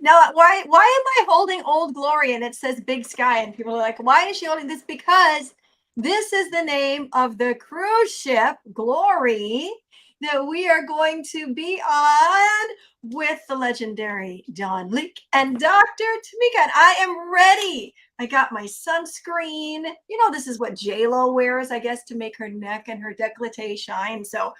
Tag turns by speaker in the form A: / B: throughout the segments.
A: Now, why am I holding Old Glory and it says Big Sky? And people are like, why is she holding this? Because this is the name of the cruise ship, Glory, that we are going to be on with the legendary Don Lieck and Dr. Tamika. And I am ready. I got my sunscreen. You know, this is what J-Lo wears, I guess, to make her neck and her décolleté shine. So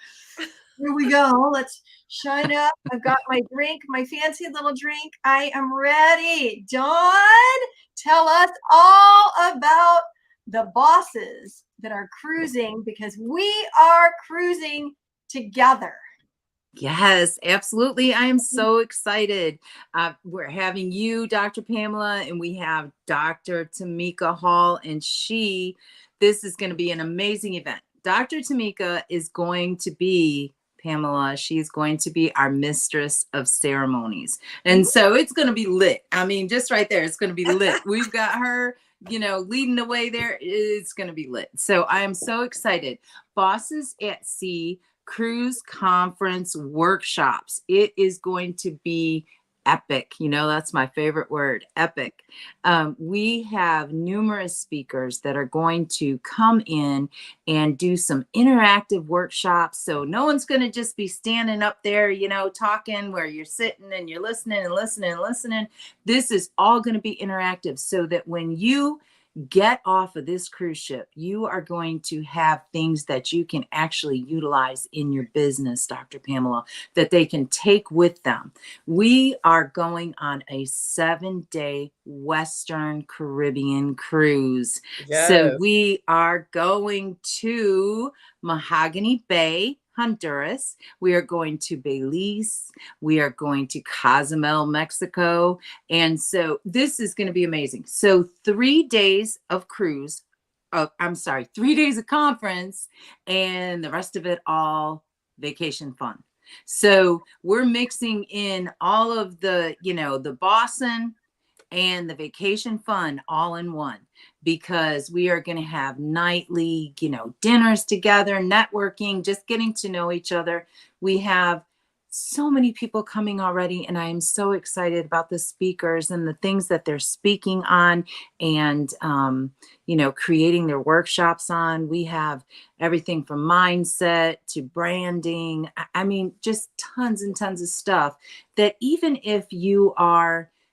A: here we go. Let's shine up. I've got my drink, my fancy little drink. I am ready. Dawn, tell us all about the bosses that are cruising, because we are cruising together.
B: Yes, absolutely. I am so excited. We're having you, Dr. Pamela, and we have Dr. Tamika Hall, and this is going to be an amazing event. Dr. Tamika is going to be, Pamela, she's going to be our mistress of ceremonies. And so it's going to be lit. I mean, just right there, it's going to be lit. We've got her, leading the way there. It's going to be lit. So I am so excited. Bosses at Sea Cruise Conference Workshops. It is going to be epic. That's my favorite word, epic. We have numerous speakers that are going to come in and do some interactive workshops. So no one's going to just be standing up there, talking where you're sitting and you're listening and listening and listening. This is all going to be interactive so that when you get off of this cruise ship, you are going to have things that you can actually utilize in your business, Dr. Pamela, that they can take with them. We are going on a 7-day Western Caribbean cruise.
C: Yes.
B: So we are going to Mahogany Bay, Honduras. We are going to Belize. We are going to Cozumel, Mexico. And so this is going to be amazing. So 3 days of cruise, 3 days of conference, and the rest of it all vacation fun. So we're mixing in all of the, the bossing and the vacation fun all in one, because we are going to have nightly, dinners together, networking, just getting to know each other. We have so many people coming already, and I am so excited about the speakers and the things that they're speaking on and, creating their workshops on. We have everything from mindset to branding. I mean, just tons and tons of stuff that even if you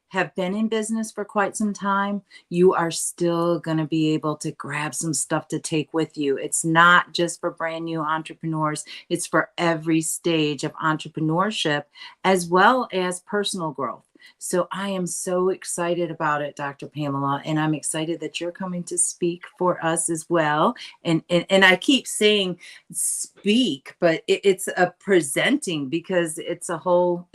B: have been in business for quite some time, you are still going to be able to grab some stuff to take with you. It's not just for brand new entrepreneurs. It's for every stage of entrepreneurship as well as personal growth. So I am so excited about it, Dr. Pamela, and I'm excited that you're coming to speak for us as well. And I keep saying speak, but it's a presenting, because it's a whole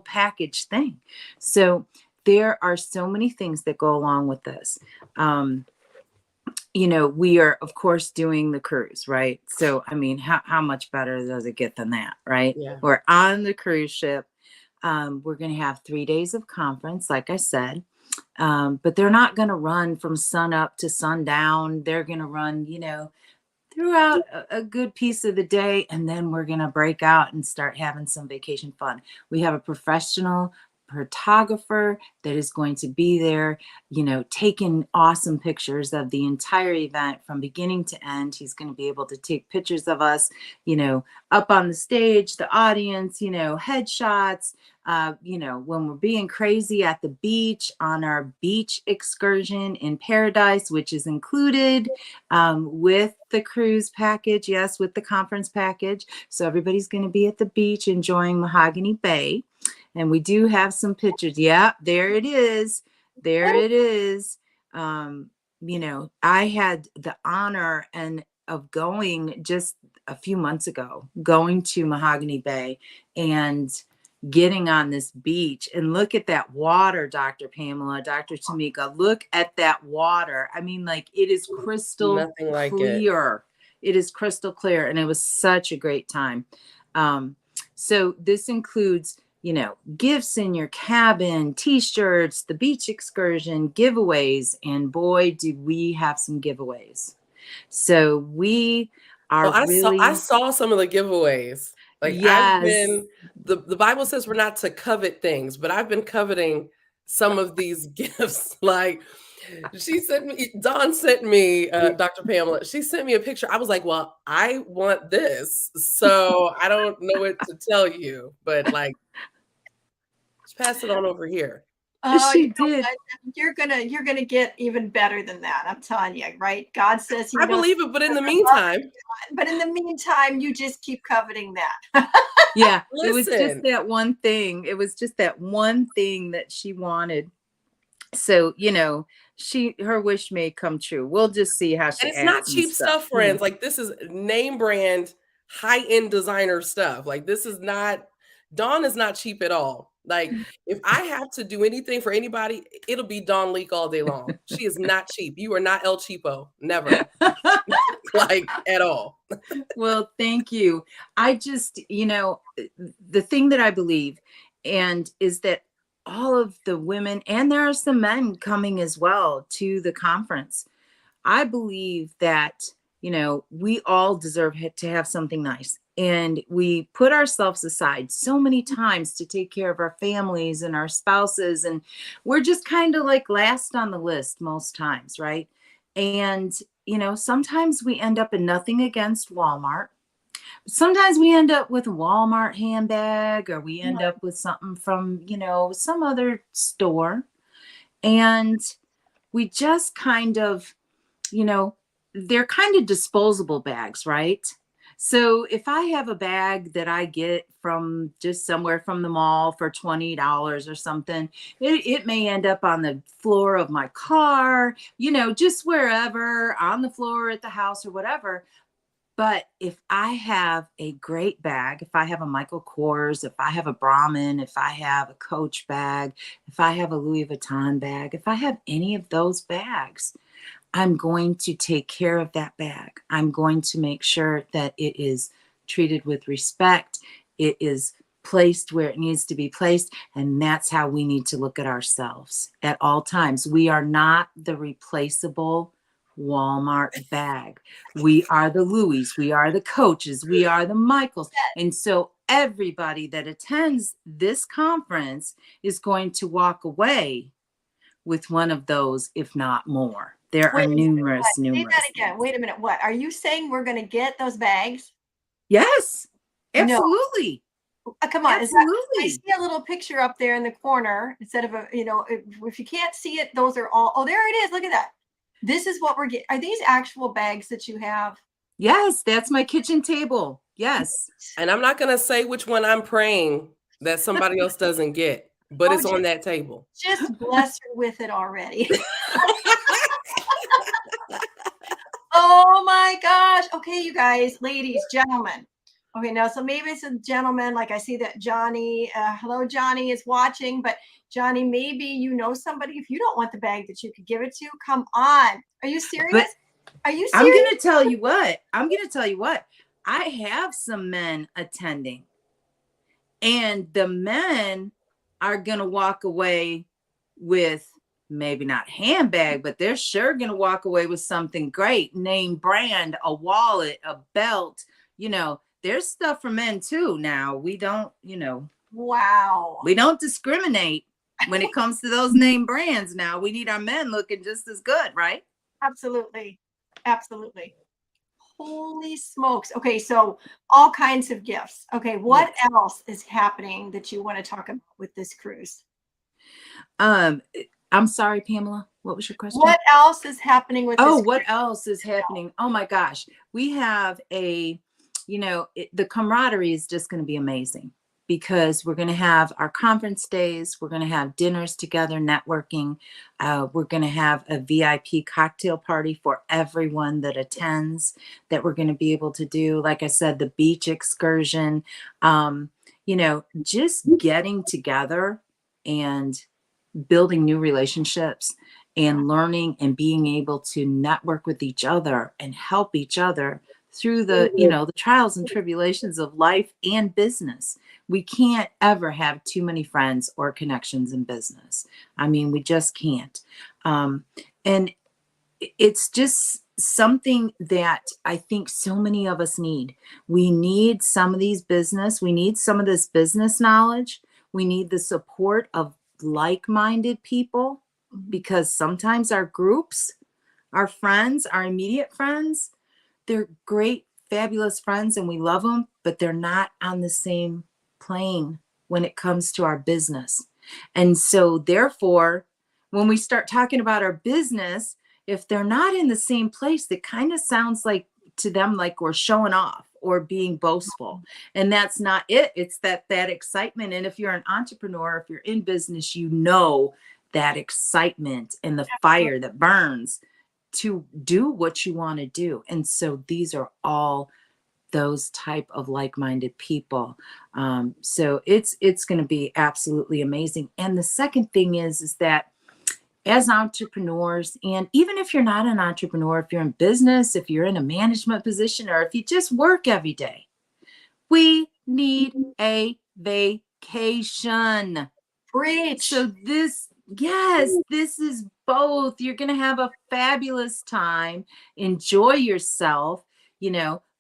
B: package thing. So there are so many things that go along with this. We are, of course, doing the cruise, right? So, I mean, how much better does it get than that, right?
C: Yeah.
B: We're on the cruise ship. We're going to have 3 days of conference, like I said, but they're not going to run from sun up to sundown. They're going to run, throughout a good piece of the day, and then we're going to break out and start having some vacation fun. We have a professional photographer that is going to be there, taking awesome pictures of the entire event from beginning to end. He's going to be able to take pictures of us, up on the stage, the audience, headshots, when we're being crazy at the beach on our beach excursion in Paradise, which is included with the cruise package. Yes, with the conference package. So everybody's going to be at the beach enjoying Mahogany Bay. And we do have some pictures. Yeah, there it is. There it is. I had the honor of going just a few months ago, going to Mahogany Bay and getting on this beach, and look at that water, Dr. Pamela, Dr. Tamika, look at that water. I mean, like, it is crystal clear. It is crystal clear. And it was such a great time. So this includes, gifts in your cabin, t-shirts, the beach excursion, giveaways. And boy, do we have some giveaways. So we are
C: I saw some of the giveaways. Like, yes. The Bible says we're not to covet things, but I've been coveting some of these gifts. Like Dawn sent me, Dr. Pamela, she sent me a picture. I was like, well, I want this. So I don't know what to tell you, but like, just pass it on over here.
A: Oh,
B: She did.
A: what? You're gonna get even better than that. I'm telling you, right? God says He
C: I
A: knows.
C: believe it, but in the meantime,
A: But in the meantime, you just keep coveting that.
B: Yeah, it was just
C: listen,
B: that one thing. It was just that one thing that she wanted. So, her wish may come true. We'll just see how
C: and
B: she
C: it's not
B: acts and
C: cheap
B: stuff.
C: stuff, friends. Like this is name brand, high end designer stuff. Like this is not. Dawn is not cheap at all. Like if I have to do anything for anybody, it'll be Dawn Leak all day long. She is not cheap. You are not El Cheapo. Never. Like at all.
B: Well, thank you. I just, the thing that I believe and is that all of the women, and there are some men coming as well to the conference. I believe that, we all deserve to have something nice. And we put ourselves aside so many times to take care of our families and our spouses. And we're just kind of like last on the list most times, right? And, sometimes we end up in nothing against Walmart. Sometimes we end up with a Walmart handbag, or we end up with something from, some other store. And we just kind of, they're kind of disposable bags, right? So if I have a bag that I get from just somewhere from the mall for $20 or something, it may end up on the floor of my car, just wherever, on the floor at the house or whatever. But if I have a great bag, if I have a Michael Kors, if I have a Brahmin, if I have a Coach bag, if I have a Louis Vuitton bag, if I have any of those bags, I'm going to take care of that bag. I'm going to make sure that it is treated with respect. It is placed where it needs to be placed. And that's how we need to look at ourselves at all times. We are not the replaceable Walmart bag. We are the Louis, we are the Coaches, we are the Michaels. And so everybody that attends this conference is going to walk away with one of those, if not more. There are numerous.
A: Say that again. Wait a minute. What are you saying? We're going to get those bags?
B: Yes, absolutely.
A: No. Come on.
B: Absolutely.
A: I see a little picture up there in the corner instead of if you can't see it, those are all. Oh, there it is. Look at that. This is what we're getting. Are these actual bags that you have?
B: Yes, that's my kitchen table. Yes.
C: And I'm not going to say which one I'm praying that somebody else doesn't get, but it's on that table.
A: Just bless her with it already. Oh my gosh. Okay, you guys, ladies, gentlemen. Okay, now, so maybe it's a gentleman. Like I see that Johnny, hello, Johnny is watching, but Johnny, maybe you know somebody. If you don't want the bag that you could give it to, come on. Are you serious?
B: But
A: are you serious?
B: I'm going to tell you what. I have some men attending, and the men are going to walk away with maybe not handbag, but they're sure going to walk away with something great, name brand, a wallet, a belt. There's stuff for men too. Now we don't,
A: wow,
B: we don't discriminate when it comes to those name brands. Now we need our men looking just as good, right?
A: Absolutely. Absolutely. Holy smokes. Okay, so all kinds of gifts. Okay, what else is happening that you want to talk about with this cruise?
B: I'm sorry, Pamela. What was your question?
A: What else is happening with this cruise?
B: What else is happening? Oh my gosh. We have the camaraderie is just going to be amazing, because we're going to have our conference days. We're going to have dinners together, networking. We're going to have a VIP cocktail party for everyone that attends that we're going to be able to do. Like I said, the beach excursion, just getting together and building new relationships and learning and being able to network with each other and help each other through the, the trials and tribulations of life and business. We can't ever have too many friends or connections in business. I mean, we just can't. And it's just something that I think so many of us need. We need some of this business knowledge. We need the support of like-minded people, because sometimes our groups, our friends, our immediate friends, they're great, fabulous friends and we love them, but they're not on the same plane when it comes to our business. And so therefore, when we start talking about our business, if they're not in the same place, it kind of sounds like to them like we're showing off or being boastful. And that's not it. It's that excitement. And if you're an entrepreneur, if you're in business, you know that excitement and the fire that burns to do what you want to do. And so these are all those type of like-minded people. So it's going to be absolutely amazing. And the second thing is that as entrepreneurs, and even if you're not an entrepreneur, if you're in business, if you're in a management position, or if you just work every day, we need a vacation.
A: Preach.
B: So this is both. You're going to have a fabulous time. Enjoy yourself.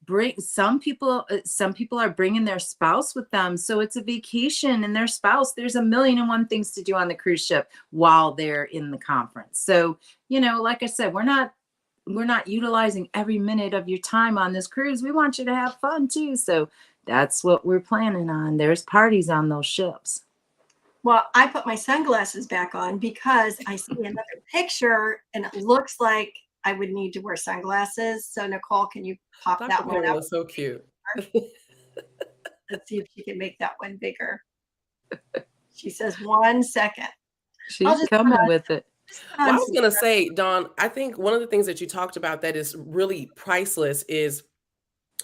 B: Bring some people are bringing their spouse with them. So it's a vacation and their spouse. There's a million and one things to do on the cruise ship while they're in the conference. So, like I said, we're not utilizing every minute of your time on this cruise. We want you to have fun too. So that's what we're planning on. There's parties on those ships.
A: Well, I put my sunglasses back on because I see another picture and it looks like I would need to wear sunglasses. So Nicole, can you pop
C: Dr.
A: that one
C: Pamela
A: up?
C: is so cute.
A: Let's see if she can make that one bigger. She says 1 second.
B: She's coming with it.
C: Well, I was going to say, Dawn, I think one of the things that you talked about that is really priceless is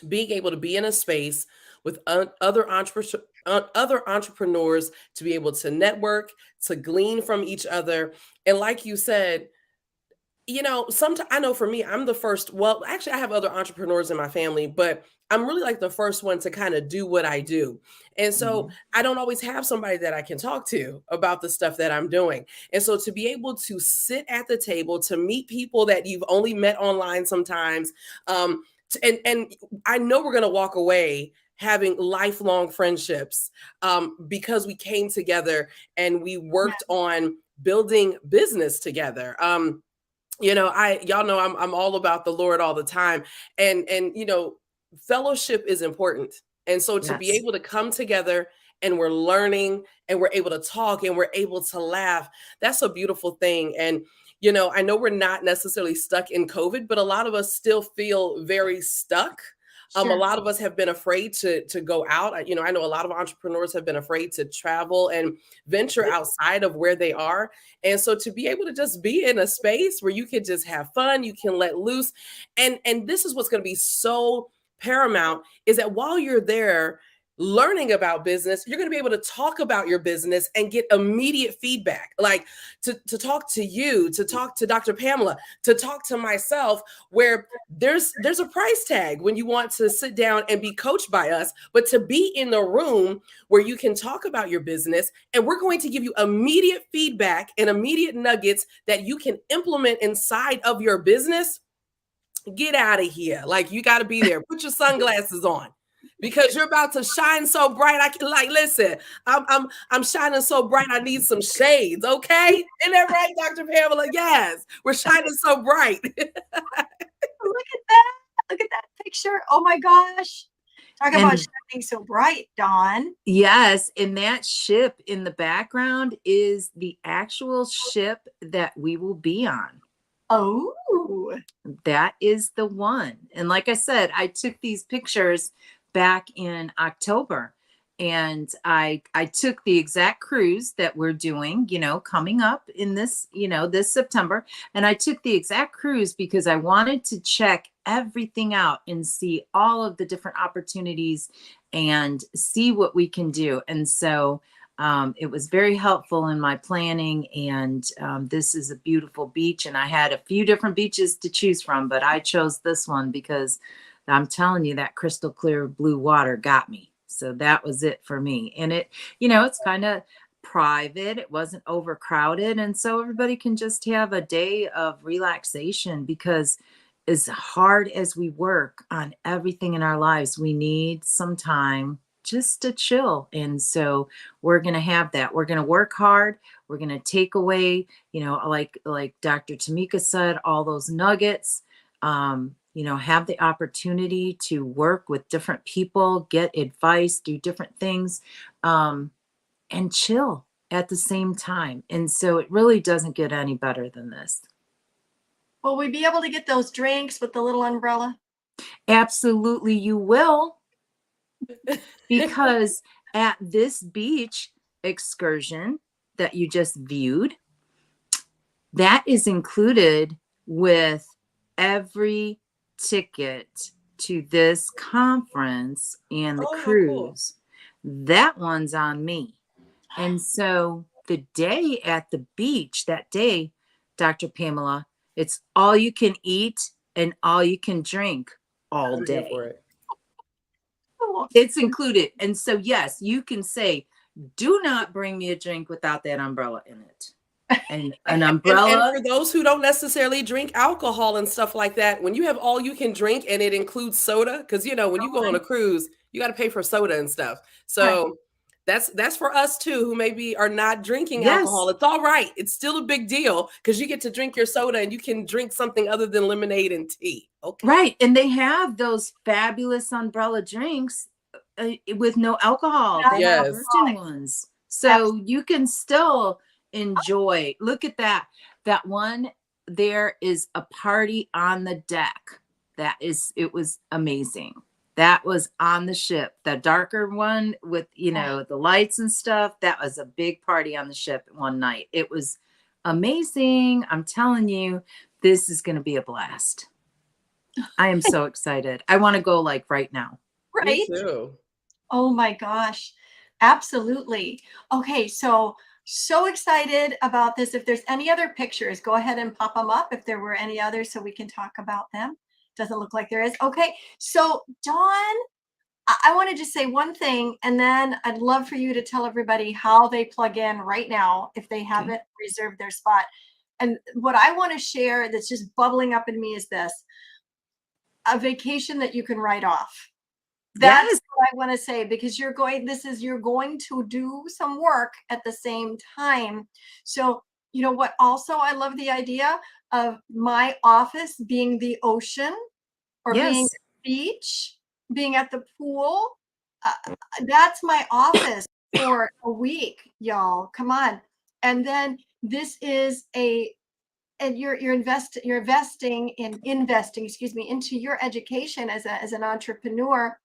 C: being able to be in a space with other entrepreneurs to be able to network, to glean from each other. And like you said, sometimes I know for me, I'm the first. Well, actually, I have other entrepreneurs in my family, but I'm really like the first one to kind of do what I do. And so I don't always have somebody that I can talk to about the stuff that I'm doing. And so to be able to sit at the table, to meet people that you've only met online sometimes, and I know we're going to walk away having lifelong friendships because we came together and we worked on building business together. Y'all know I'm all about the Lord all the time, and fellowship is important. And so to be able to come together and we're learning and we're able to talk and we're able to laugh, that's a beautiful thing. And I know we're not necessarily stuck in COVID, but a lot of us still feel very stuck.
A: Sure.
C: A lot of us have been afraid to go out. I know a lot of entrepreneurs have been afraid to travel and venture outside of where they are. And so to be able to just be in a space where you can just have fun, you can let loose. And this is what's going to be so paramount, is that while you're there learning about business, you're going to be able to talk about your business and get immediate feedback, like to talk to you, to talk to Dr. Pamela, to talk to myself, where there's a price tag when you want to sit down and be coached by us, but to be in the room where you can talk about your business and we're going to give you immediate feedback and immediate nuggets that you can implement inside of your business. Get out of here. Like, you got to be there. Put your sunglasses on, because you're about to shine so bright. Listen, I'm shining so bright. I need some shades. Okay. Isn't that right, Dr. Pamela? Yes. We're shining so bright.
A: Look at that. Look at that picture. Oh my gosh. Talk about shining so bright, Dawn.
B: Yes. And that ship in the background is the actual ship that we will be on.
A: Oh,
B: that is the one. And like I said, I took these pictures back in October, and I took the exact cruise that we're doing, coming up in this, this September. And I took the exact cruise because I wanted to check everything out and see all of the different opportunities and see what we can do. And so it was very helpful in my planning, and this is a beautiful beach, and I had a few different beaches to choose from, but I chose this one because I'm telling you, that crystal clear blue water got me. So that was it for me. And it, it's kind of private. It wasn't overcrowded. And so everybody can just have a day of relaxation, because as hard as we work on everything in our lives, we need some time just to chill. And so we're going to have that. We're going to work hard. We're going to take away, like Dr. Tamika said, all those nuggets, have the opportunity to work with different people, get advice, do different things, and chill at the same time. And so it really doesn't get any better than this.
A: Will we be able to get those drinks with the little umbrella?
B: Absolutely, you will. Because at this beach excursion that you just viewed, that is included with every ticket to this conference and the
C: Oh, how cool.
B: cruise. That one's on me. And so the day at the beach, that day, Dr. Pamela, it's all you can eat and all you can drink all
C: I'm here
B: day.
C: for it.
B: It's included. And so, yes, you can say, do not bring me a drink without that umbrella in it. And an umbrella.
C: And for those who don't necessarily drink alcohol and stuff like that, when you have all you can drink and it includes soda, because when you go on a cruise, you got to pay for soda and stuff. So that's for us too, who maybe are not drinking alcohol. It's all right. It's still a big deal because you get to drink your soda and you can drink something other than lemonade and tea. Okay.
B: Right. And they have those fabulous umbrella drinks with no alcohol. They have virgin ones. So you can still enjoy. Look at that. That one there is a party on the deck. It was amazing. That was on the ship. The darker one with, the lights and stuff. That was a big party on the ship one night. It was amazing. I'm telling you, this is going to be a blast. I am so excited. I want to go right now.
A: Right?
C: Me too.
A: Oh my gosh. Absolutely. Okay. So excited about this. If there's any other pictures, go ahead and pop them up if there were any others so we can talk about them. Doesn't look like there is. Okay. So Dawn, I want to just say one thing, and then I'd love for you to tell everybody how they plug in right now if they haven't reserved their spot. And what I want to share that's just bubbling up in me is this: a vacation that you can write off. That's what I want to say, because you're going to do some work at the same time. So, what also I love the idea of my office being the ocean or being the beach, being at the pool. That's my office for a week, y'all. Come on. And then this is and you're investing into your education as an entrepreneur.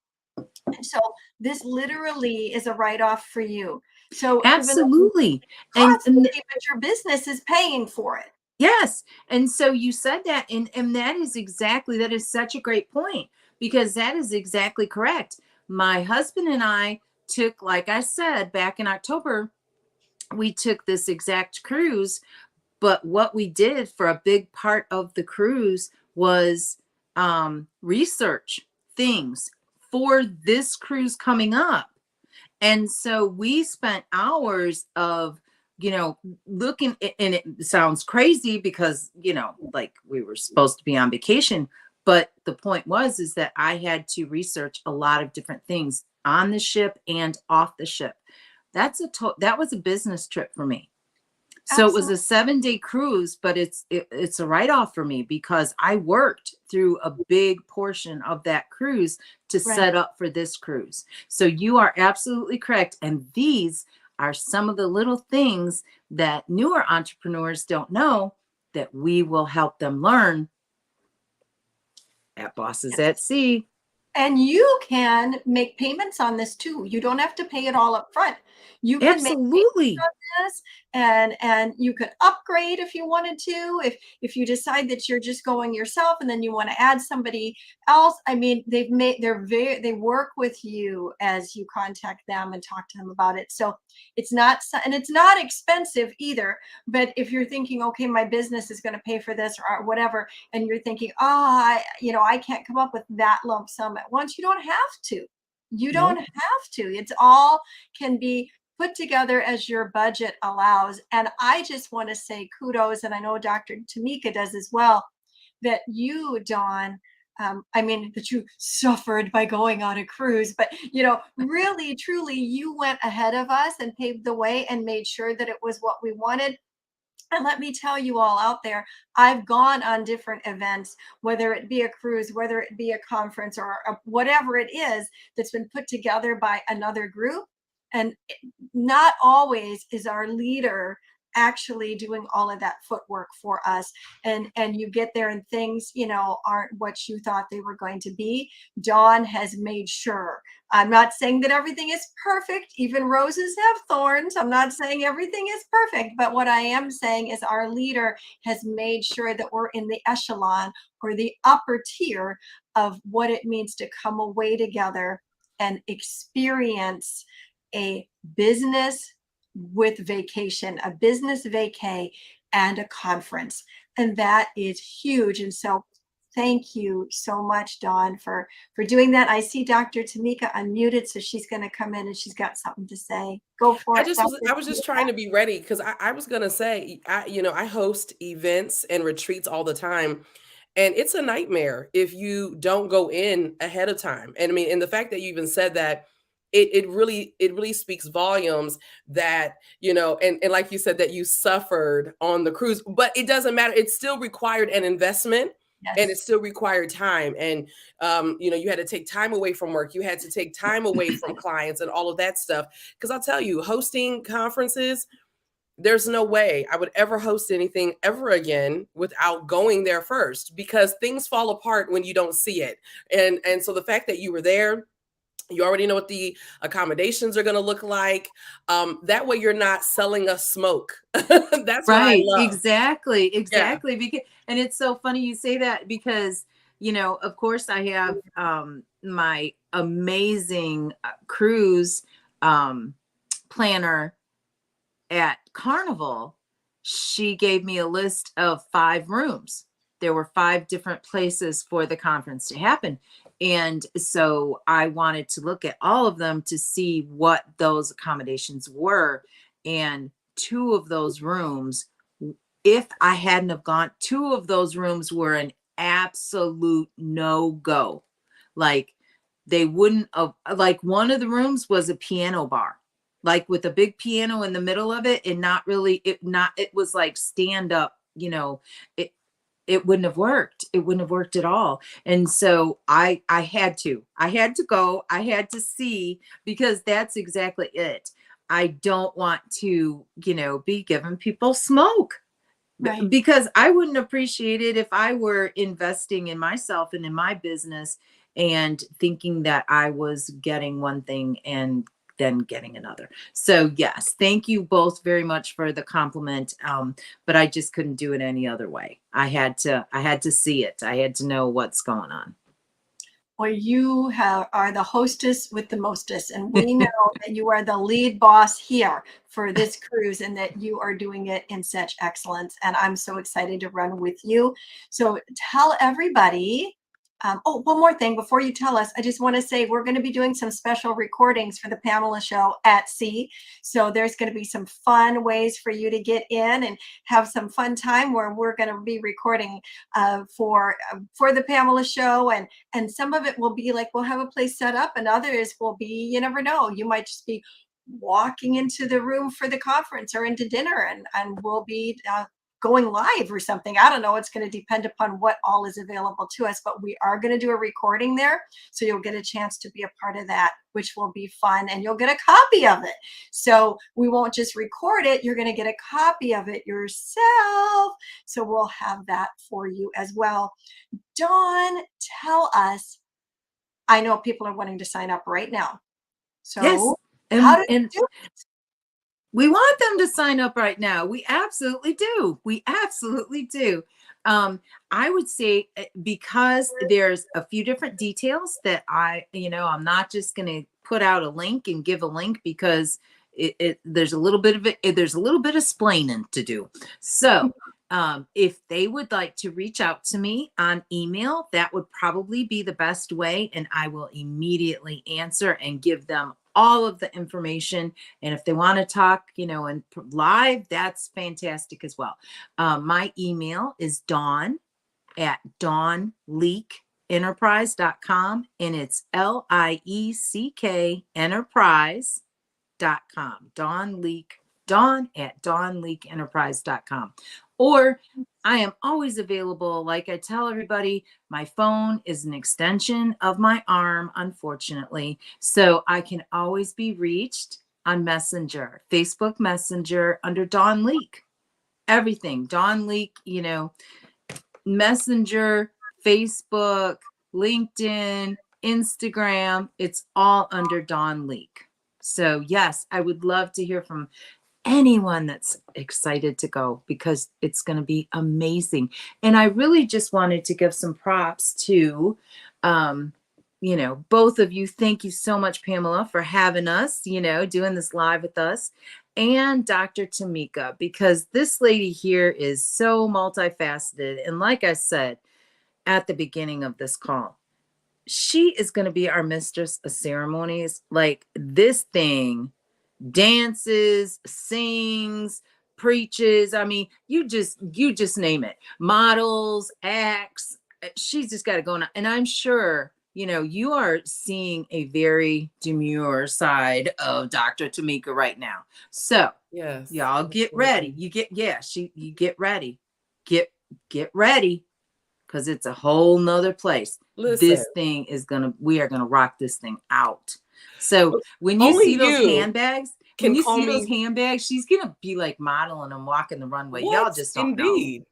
A: So this literally is a write-off for you. So
B: absolutely,
A: but your business is paying for it.
B: Yes. And so you said that, and that is such a great point, because that is exactly correct. My husband and I took, like I said, back in October, we took this exact cruise, but what we did for a big part of the cruise was research things for this cruise coming up. And so we spent hours of, looking, and it sounds crazy because, we were supposed to be on vacation, but the point is that I had to research a lot of different things on the ship and off the ship. That was a business trip for me. So it was a 7-day cruise, but it's a write-off for me because I worked through a big portion of that cruise to set up for this cruise. So you are absolutely correct. And these are some of the little things that newer entrepreneurs don't know that we will help them learn at Bosses at Sea.
A: And you can make payments on this too. You don't have to pay it all up front. You can
B: absolutely
A: make payments on this, and you could upgrade if you wanted to. If you decide that you're just going yourself and then you want to add somebody else, I mean, they work with you as you contact them and talk to them about it. So it's not expensive either. But if you're thinking, okay, my business is going to pay for this or whatever, and you're thinking, I can't come up with that lump sum at once, you don't have to. You don't have to. It's all can be put together as your budget allows. And I just want to say kudos, and I know Dr. Tamika does as well, that you, Dawn, I mean, that you suffered by going on a cruise, but really, truly, you went ahead of us and paved the way and made sure that it was what we wanted. And let me tell you all out there, I've gone on different events, whether it be a cruise, whether it be a conference, or whatever it is that's been put together by another group. And not always is our leader actually doing all of that footwork for us, and you get there and things aren't what you thought they were going to be. Dawn has made sure. I'm not saying that everything is perfect. Even roses have thorns. I'm not saying everything is perfect, but what I am saying is our leader has made sure that we're in the echelon or the upper tier of what it means to come away together and experience a business with vacation, a business vacay, and a conference. And that is huge. And so thank you so much, Dawn, for doing that. I see Dr. Tamika unmuted, so she's going to come in and she's got something to say. Go for it.
C: I was just trying to be ready because I was gonna say, I host events and retreats all the time. And it's a nightmare if you don't go in ahead of time. And I mean, and the fact that you even said that, it really speaks volumes that, and like you said, that you suffered on the cruise, but it doesn't matter. It still required an investment.
A: Yes.
C: And it still required time. And, you had to take time away from work. You had to take time away from clients and all of that stuff. Because I'll tell you, hosting conferences, there's no way I would ever host anything ever again without going there first, because things fall apart when you don't see it. And so the fact that you were there, you already know what the accommodations are going to look like. That way you're not selling us smoke. That's what I love.
B: Exactly.
C: Yeah.
B: Because, and it's so funny you say that because, of course I have my amazing cruise planner at Carnival. She gave me a list of 5 rooms. There were 5 different places for the conference to happen. And so I wanted to look at all of them to see what those accommodations were. And 2 of those rooms, if I hadn't have gone, 2 of those rooms were an absolute no-go. Like they wouldn't have, like one of the rooms was a piano bar, like with a big piano in the middle of it, and not really, it was like stand up, it wouldn't have worked. It wouldn't have worked at all. And so I had to go, I had to see, because that's exactly it. I don't want to, be giving people smoke. Right. Because I wouldn't appreciate it if I were investing in myself and in my business and thinking that I was getting one thing and then getting another. So yes, thank you both very much for the compliment. But I just couldn't do it any other way. I had to see it. I had to know what's going on.
A: Well, you are the hostess with the mostest, and we know that you are the lead boss here for this cruise and that you are doing it in such excellence. And I'm so excited to run with you. So tell everybody. One more thing before you tell us, I just want to say we're going to be doing some special recordings for the Pamela Show at sea. So there's going to be some fun ways for you to get in and have some fun time where we're going to be recording for the Pamela Show. And some of it will be like we'll have a place set up, and others will be, you never know, you might just be walking into the room for the conference or into dinner, and we'll be going live or something. I don't know. It's going to depend upon what all is available to us, but we are going to do a recording there. So you'll get a chance to be a part of that, which will be fun, and you'll get a copy of it. So we won't just record it. You're going to get a copy of it yourself. So we'll have that for you as well. Dawn, tell us, I know people are wanting to sign up right now. So
B: yes.
A: How do you do it?
B: We want them to sign up right now. We absolutely do. We absolutely do. I would say because there's a few different details that I'm not just going to put out a link and give a link, because there's a little bit of it. There's a little bit of splaining to do. So if they would like to reach out to me on email, that would probably be the best way. And I will immediately answer and give them all of the information. And if they want to talk, and live, that's fantastic as well. My email is Dawn@DawnLeak, LieckEnterprise.com, and it's Lieck Enterprise.com. Dawn at DawnLeackEnterprise.com. Or I am always available. Like I tell everybody, my phone is an extension of my arm, unfortunately. So I can always be reached on Messenger, Facebook Messenger under Dawn Lieck. Everything. Dawn Lieck, Messenger, Facebook, LinkedIn, Instagram. It's all under Dawn Lieck. So yes, I would love to hear from anyone that's excited to go, because it's going to be amazing. And I really just wanted to give some props to, both of you. Thank you so much, Pamela, for having us, doing this live with us, and Dr. Tamika, because this lady here is so multifaceted. And like I said at the beginning of this call, she is going to be our mistress of ceremonies. Like, this thing dances, sings, preaches. I mean, you just name it. Models, acts. She's just got it going on. And I'm sure, you are seeing a very demure side of Dr. Tamika right now. So
C: Yes,
B: y'all get ready. You get ready. Get ready. Because it's a whole nother place.
C: Listen.
B: This thing we are gonna rock this thing out. So when you
C: Only
B: see those
C: you
B: handbags, those handbags, she's gonna be like modeling them, walking the runway.
C: What?
B: Y'all just don't know.
C: Indeed.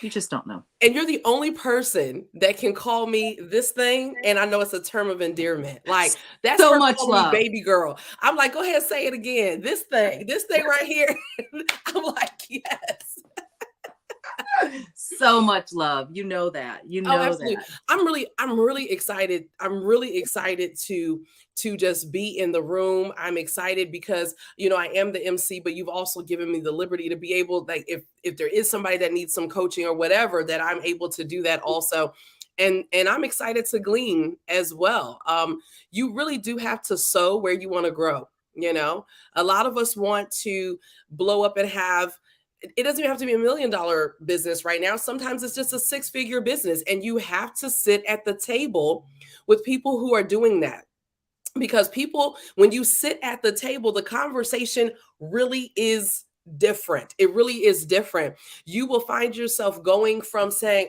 B: You just don't know.
C: And you're the only person that can call me this thing, and I know it's a term of endearment. Like, that's
B: so
C: her
B: much
C: calling me
B: love,
C: baby girl. I'm like, go ahead, say it again. This thing right here. I'm like, yes.
B: So much love. You know that.
C: Absolutely.
B: That.
C: I'm really excited. I'm really excited to just be in the room. I'm excited because, I am the MC, but you've also given me the liberty to be able, like, if there is somebody that needs some coaching or whatever, that I'm able to do that also. And I'm excited to glean as well. You really do have to sow where you want to grow. A lot of us want to blow up and have, it doesn't even have to be $1 million business right now. Sometimes it's just a 6-figure business, and you have to sit at the table with people who are doing that. Because people, when you sit at the table, the conversation really is different. It really is different. You will find yourself going from saying,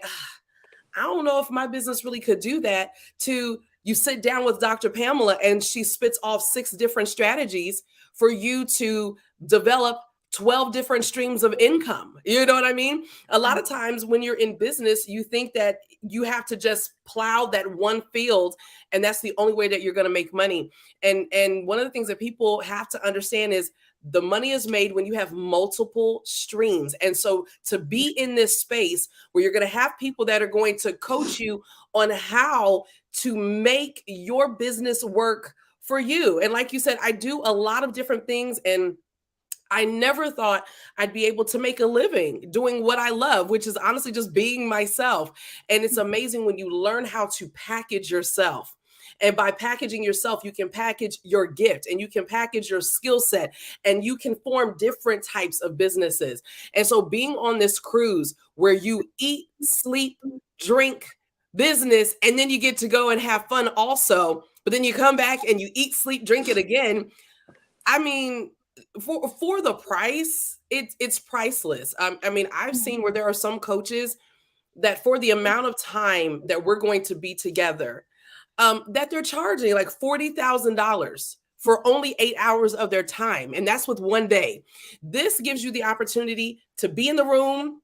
C: I don't know if my business really could do that, to you sit down with Dr. Pamela and she spits off 6 different strategies for you to develop 12 different streams of income. You know what I mean? A lot of times when you're in business, you think that you have to just plow that one field, and that's the only way that you're going to make money. And one of the things that people have to understand is the money is made when you have multiple streams. And so to be in this space where you're going to have people that are going to coach you on how to make your business work for you. And like you said, I do a lot of different things, and I never thought I'd be able to make a living doing what I love, which is honestly just being myself. And it's amazing when you learn how to package yourself. And by packaging yourself, you can package your gift, and you can package your skill set, and you can form different types of businesses. And so being on this cruise where you eat, sleep, drink, business, and then you get to go and have fun also, but then you come back and you eat, sleep, drink it again. I mean, for the price, it's priceless. I mean, I've seen where there are some coaches that for the amount of time that we're going to be together, that they're charging like $40,000 for only 8 hours of their time. And that's with one day. This gives you the opportunity to be in the room,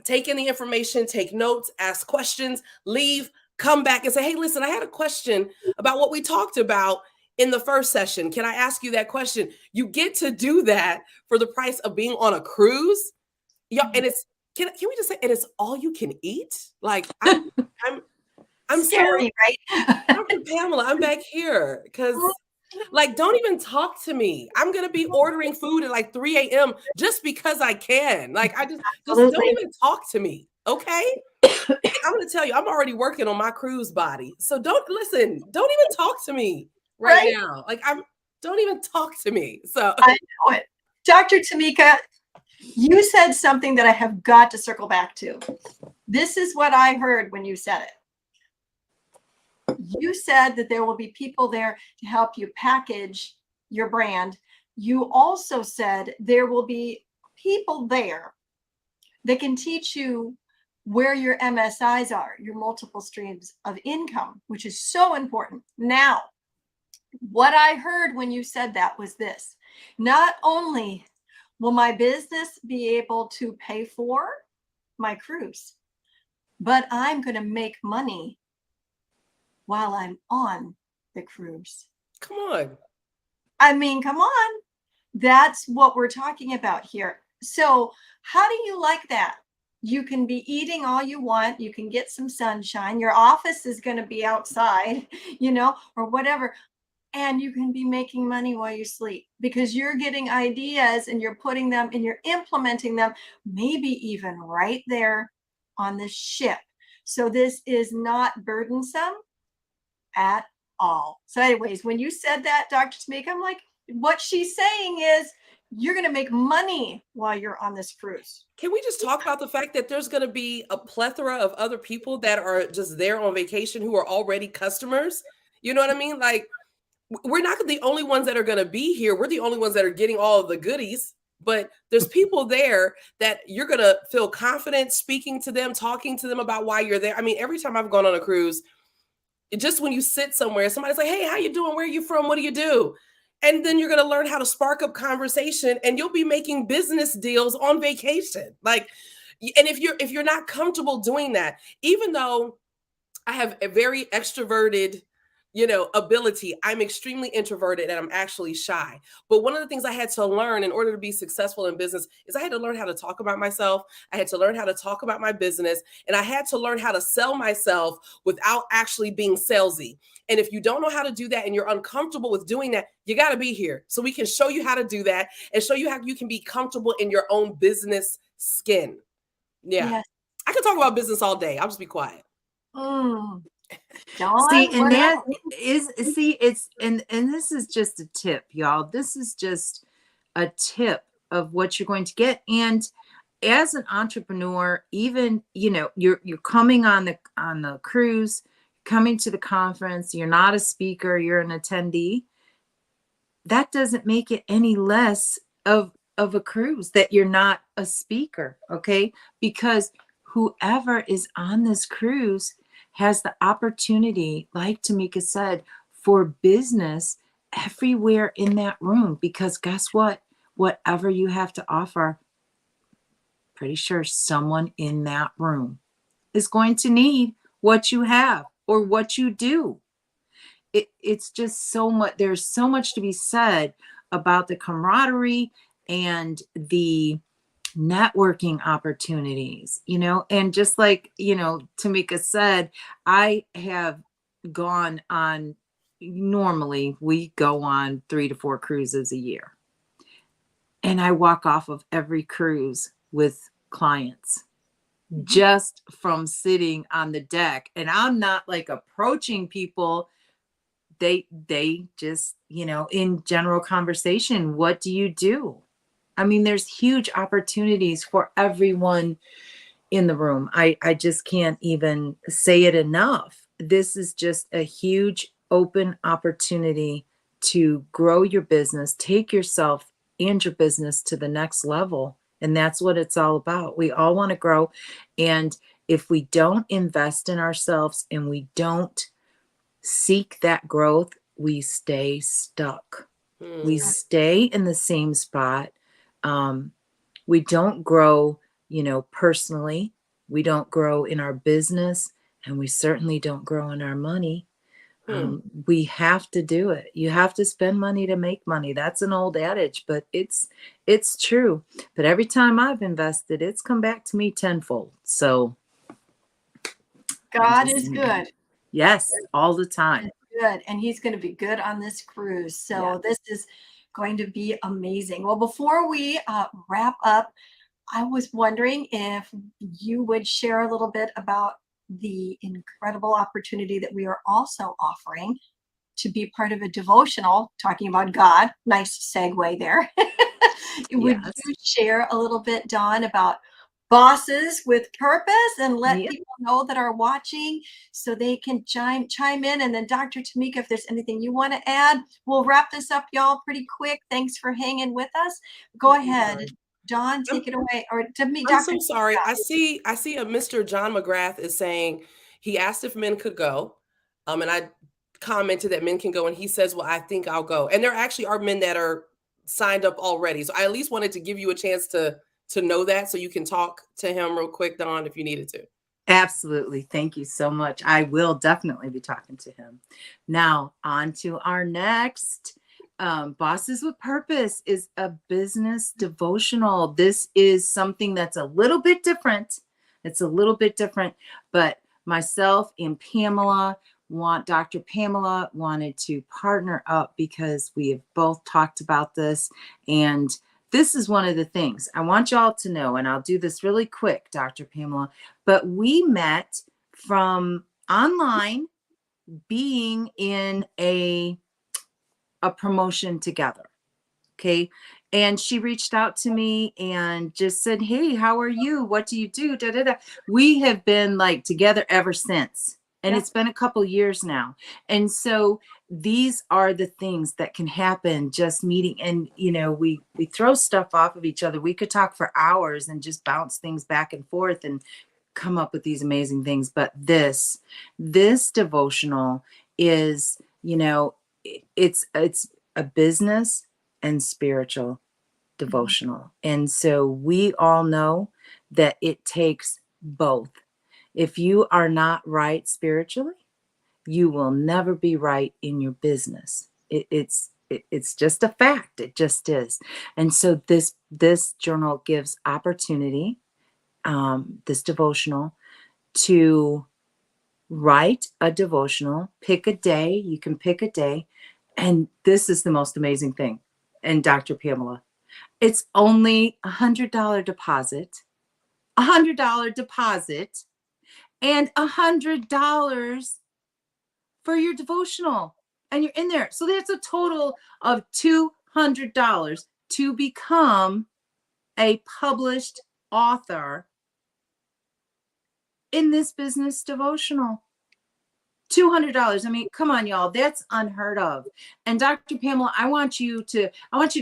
C: take in the information, take notes, ask questions, leave, come back and say, hey, listen, I had a question about what we talked about in the first session. Can I ask you that question? You get to do that for the price of being on a cruise. Yeah, and it's can we just say, and it's all you can eat? Like I'm
A: scary, right?
C: Dr. Pamela, I'm back here because like, don't even talk to me. I'm gonna be ordering food at like 3 a.m. just because I can. Like, I just don't even talk to me. Okay. I'm gonna tell you, I'm already working on my cruise body. So don't even talk to me right now. Like, don't even talk to me. So
A: I know it. Dr. Tamika, you said something that I have got to circle back to. This is what I heard when you said it. you said that there will be people there to help you package your brand. You also said there will be people there that can teach you where your MSIs are, your multiple streams of income, which is so important. Now, what I heard when you said that was this: not only will my business be able to pay for my cruise, but I'm going to make money while I'm on the cruise.
C: Come on.
A: I mean, come on. That's what we're talking about here. So, how do you like that? You can be eating all you want. You can get some sunshine. Your office is going to be outside, or whatever. And you can be making money while you sleep because you're getting ideas and you're putting them and you're implementing them, maybe even right there on the ship. So this is not burdensome at all. So anyways, when you said that, Dr. Tamika, I'm like, what she's saying is you're going to make money while you're on this cruise.
C: Can we just talk about the fact that there's going to be a plethora of other people that are just there on vacation who are already customers? You know what I mean? Like, we're not the only ones that are going to be here. We're the only ones that are getting all of the goodies, but there's people there that you're going to feel confident speaking to them, talking to them about why you're there. I mean, every time I've gone on a cruise, just when you sit somewhere, somebody's like, hey, how you doing? Where are you from? What do you do? And then you're going to learn how to spark up conversation and you'll be making business deals on vacation. Like, and if you're not comfortable doing that, even though I have a very extroverted ability, I'm extremely introverted and I'm actually shy. But one of the things I had to learn in order to be successful in business is I had to learn how to talk about myself. I had to learn how to talk about my business, and I had to learn how to sell myself without actually being salesy. And if you don't know how to do that and you're uncomfortable with doing that, you got to be here so we can show you how to do that and show you how you can be comfortable in your own business skin. Yeah. Yes. I can talk about business all day. I'll just be quiet.
A: Dawn,
B: see, and that is, it's, and this is just a tip, y'all. This is just a tip of what you're going to get. And as an entrepreneur, even, you're coming on the cruise, coming to the conference, you're not a speaker, you're an attendee. That doesn't make it any less of a cruise that you're not a speaker. Okay. Because whoever is on this cruise has the opportunity, like Tamika said, for business everywhere in that room. Because guess what? Whatever you have to offer, pretty sure someone in that room is going to need what you have or what you do. It's just so much. There's so much to be said about the camaraderie and the networking opportunities, and just like, Tamika said, I have gone on, normally we go on 3 to 4 cruises a year. And I walk off of every cruise with clients just from sitting on the deck. And I'm not like approaching people. They just, in general conversation, what do you do? I mean, there's huge opportunities for everyone in the room. I just can't even say it enough. This is just a huge open opportunity to grow your business, take yourself and your business to the next level. And that's what it's all about. We all want to grow. And if we don't invest in ourselves and we don't seek that growth, we stay stuck. We stay in the same spot. We don't grow, personally. We don't grow in our business, and we certainly don't grow in our money. We have to do it. You have to spend money to make money. That's an old adage, but it's true. But every time I've invested, it's come back to me tenfold. So
A: God is good.
B: Yes, all the time.
A: Good. And he's going to be good on this cruise. So this is going to be amazing. Well, before we wrap up, I was wondering if you would share a little bit about the incredible opportunity that we are also offering to be part of a devotional talking about God. Nice segue there. Would you share a little bit, Dawn, about Bosses with Purpose, and let
B: Yeah.
A: people know that are watching so they can chime in. And then Dr. Tamika, if there's anything you want to add, we'll wrap this up, y'all, pretty quick. Thanks for hanging with us. Go ahead, Dawn, take it away. Or to me,
C: I'm
A: Dr.
C: so sorry.
A: Tamika.
C: I see a Mr. John McGrath is saying he asked if men could go. And I commented that men can go, and he says, well, I think I'll go. And there actually are men that are signed up already. So I at least wanted to give you a chance to know that, so you can talk to him real quick, Dawn, if you needed to.
B: Absolutely. Thank you so much. I will definitely be talking to him. Now, on to our next. Bosses with Purpose is a business devotional. This is something that's a little bit different. It's a little bit different, but myself and Dr. Pamela wanted to partner up because we have both talked about this. And this is one of the things I want y'all to know, and I'll do this really quick, Dr. Pamela, but we met from online, being in a promotion together. Okay. And she reached out to me and just said, hey, how are you? What do you do? Da, da, da. We have been like together ever since. And it's been a couple years now. And so these are the things that can happen just meeting. And, we throw stuff off of each other. We could talk for hours and just bounce things back and forth and come up with these amazing things. But this devotional is, it's a business and spiritual devotional. And so we all know that it takes both. If you are not right spiritually, you will never be right in your business. It's just a fact. It just is. And so this journal gives opportunity, this devotional, to write a devotional, pick a day. You can pick a day. And this is the most amazing thing. And Dr. Pamela, it's only $100 deposit, $100 deposit, and $100 for your devotional. And you're in there. So that's a total of $200 to become a published author in this business devotional. $200. I mean, come on, y'all. That's unheard of. And Dr. Pamela, I want you to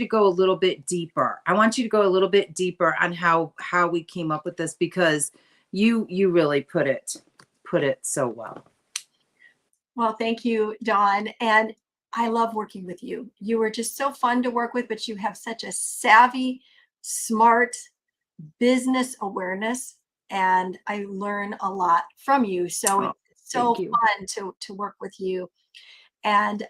B: go a little bit deeper. I want you to go a little bit deeper on how we came up with this, because you really put it so well.
A: Well, thank you, Dawn. And I love working with you. You were just so fun to work with, but you have such a savvy, smart business awareness. And I learn a lot from you. So it's so fun to work with you. And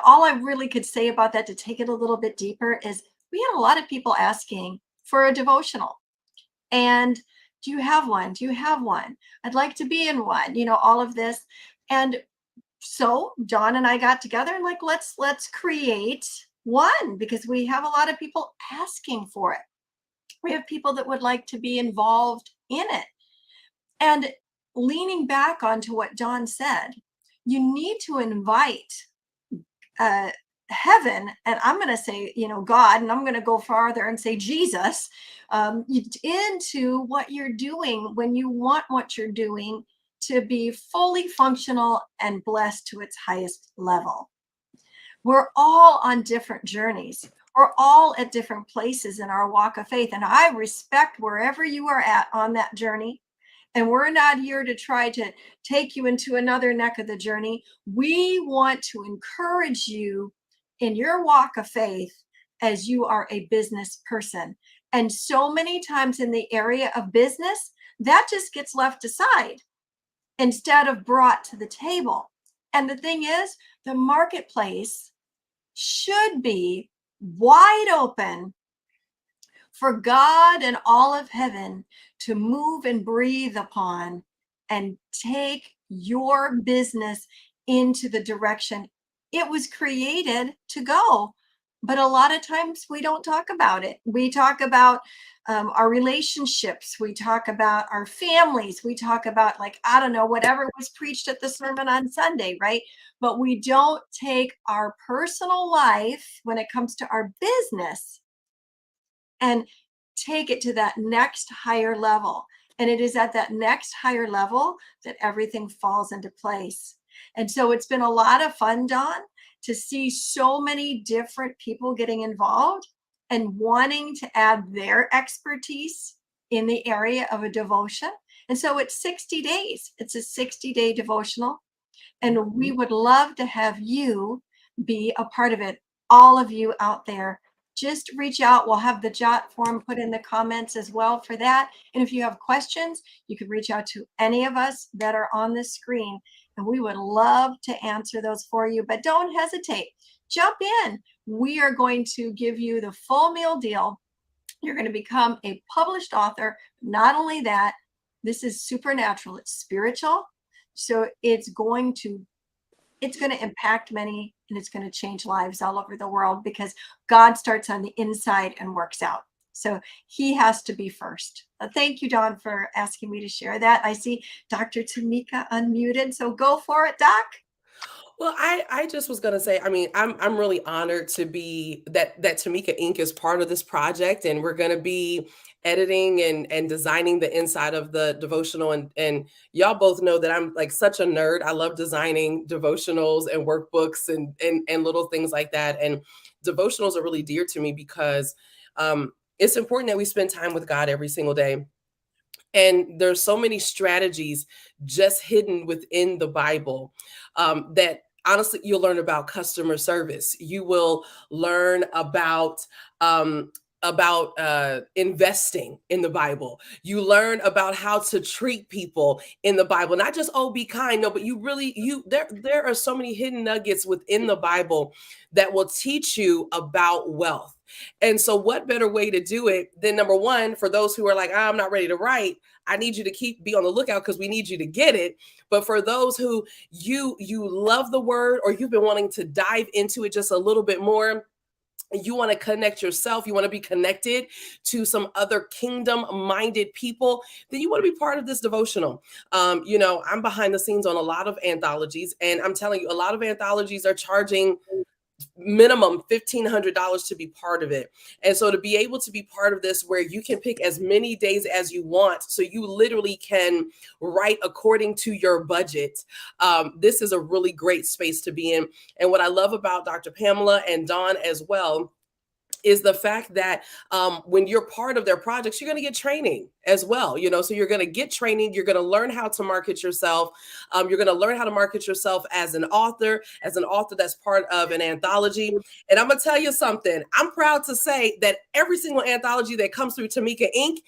A: all I really could say about that, to take it a little bit deeper, is we had a lot of people asking for a devotional. And do you have one? Do you have one? I'd like to be in one, all of this. And so John and I got together and let's create one, because we have a lot of people asking for it. We have people that would like to be involved in it. And leaning back onto what John said, you need to invite heaven, and I'm going to say, God, and I'm going to go farther and say Jesus, into what you're doing when you want what you're doing to be fully functional and blessed to its highest level. We're all on different journeys. We're all at different places in our walk of faith. And I respect wherever you are at on that journey. And we're not here to try to take you into another neck of the journey. We want to encourage you in your walk of faith as you are a business person. And so many times in the area of business, that just gets left aside instead of brought to the table. And the thing is, the marketplace should be wide open for God and all of heaven to move and breathe upon and take your business into the direction it was created to go. But a lot of times we don't talk about it. We talk about our relationships. We talk about our families. We talk about, whatever was preached at the sermon on Sunday, right? But we don't take our personal life when it comes to our business and take it to that next higher level. And it is at that next higher level that everything falls into place. And so it's been a lot of fun, Dawn, to see so many different people getting involved and wanting to add their expertise in the area of a devotion. And so it's 60 days. It's a 60-day devotional. And we would love to have you be a part of it. All of you out there, just reach out. We'll have the jot form put in the comments as well for that. And if you have questions, you can reach out to any of us that are on the screen, and we would love to answer those for you. But don't hesitate. Jump in. We are going to give you the full meal deal. You're going to become a published author. Not only that, this is supernatural. It's spiritual. So it's going to impact many, and it's going to change lives all over the world, because God starts on the inside and works out. So he has to be first. Thank you, Dawn, for asking me to share that. I see Dr. Tamika unmuted. So go for it, Doc.
C: Well, I just was gonna say, I mean, I'm really honored to be that Tamika Inc. is part of this project, and we're gonna be editing and designing the inside of the devotional. And y'all both know that I'm like such a nerd. I love designing devotionals and workbooks and little things like that. And devotionals are really dear to me because it's important that we spend time with God every single day. And there's so many strategies just hidden within the Bible that honestly you'll learn about customer service. You will learn about investing in the Bible. You learn about how to treat people in the Bible, not just, oh, be kind. No, but there are so many hidden nuggets within the Bible that will teach you about wealth. And so what better way to do it than, number one, for those who are like, I'm not ready to write, I need you to be on the lookout because we need you to get it. But for those who you love the word, or you've been wanting to dive into it just a little bit more, you want to connect yourself, you want to be connected to some other kingdom-minded people, then you want to be part of this devotional. I'm behind the scenes on a lot of anthologies, and I'm telling you, a lot of anthologies are charging minimum $1,500 to be part of it. And so to be able to be part of this, where you can pick as many days as you want, so you literally can write according to your budget, this is a really great space to be in. And what I love about Dr. Pamela and Dawn as well is the fact that when you're part of their projects, you're going to get training as well. So you're going to get training. You're going to learn how to market yourself. You're going to learn how to market yourself as an author that's part of an anthology. And I'm going to tell you something. I'm proud to say that every single anthology that comes through Tamika Inc.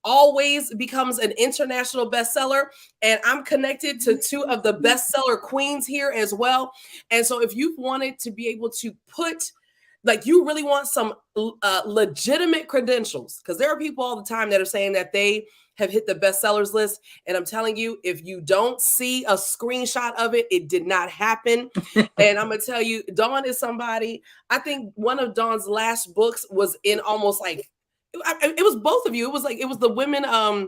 C: always becomes an international bestseller. And I'm connected to two of the bestseller queens here as well. And so if you've wanted to be able to you really want some legitimate credentials, because there are people all the time that are saying that they have hit the bestsellers list. And I'm telling you, if you don't see a screenshot of it, it did not happen. And I'm going to tell you, Dawn is somebody, I think one of Dawn's last books was in almost like, it was both of you. It was the women, I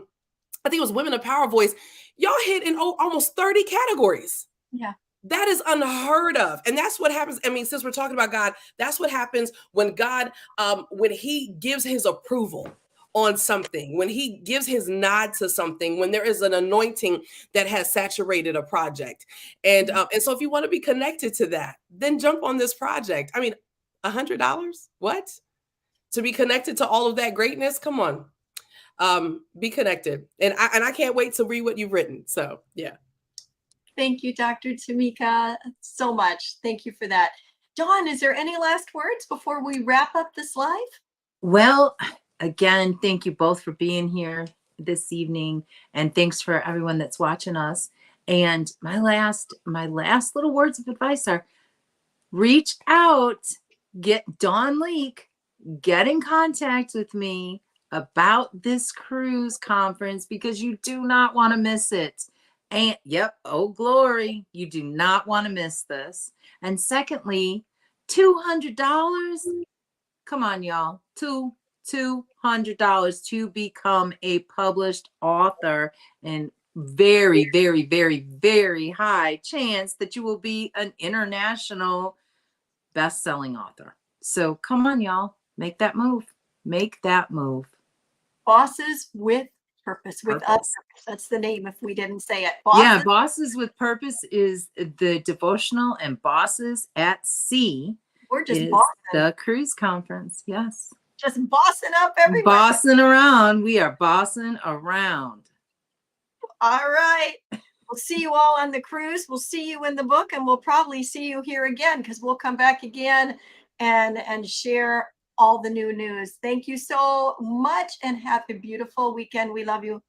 C: think it was Women of Power Voice. Y'all hit in almost 30 categories.
A: Yeah.
C: That is unheard of. And that's what happens. I mean, since we're talking about God, that's what happens when God, when he gives his approval on something, when he gives his nod to something, when there is an anointing that has saturated a project. And so if you want to be connected to that, then jump on this project. I mean, $100? What? To be connected to all of that greatness? Come on. Be connected. And I can't wait to read what you've written. So, yeah.
A: Thank you, Dr. Tamika, so much. Thank you for that. Dawn, is there any last words before we wrap up this live?
B: Well, again, thank you both for being here this evening, and thanks for everyone that's watching us. And my last little words of advice are: reach out, get Dawn Lieck, get in contact with me about this cruise conference, because you do not want to miss it. And yep, oh glory, you do not want to miss this. And secondly, $200. Come on, y'all. $200 to become a published author, and very, very, very, very high chance that you will be an international best-selling author. So come on, y'all. Make that move. Make that move.
A: Bosses with Purpose, with a
B: Purpose.
A: purpose. That's the name if we didn't say it.
B: Yeah,
A: Bosses.
B: Bosses with Purpose is the devotional, and Bosses at Sea
A: We're just
B: is
A: bossing,
B: the cruise conference. Yes.
A: just bossing up everywhere.
B: Bossing around. We are bossing around.
A: All right. We'll see you all on the cruise. We'll see you in the book, and we'll probably see you here again because we'll come back again and share all the new news. Thank you so much and have a beautiful weekend. We love you.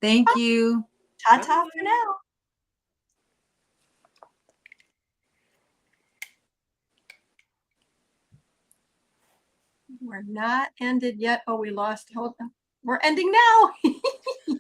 B: Thank you.
A: Ta-ta for now. We're not ended yet. Oh, we lost. Hold on. We're ending now.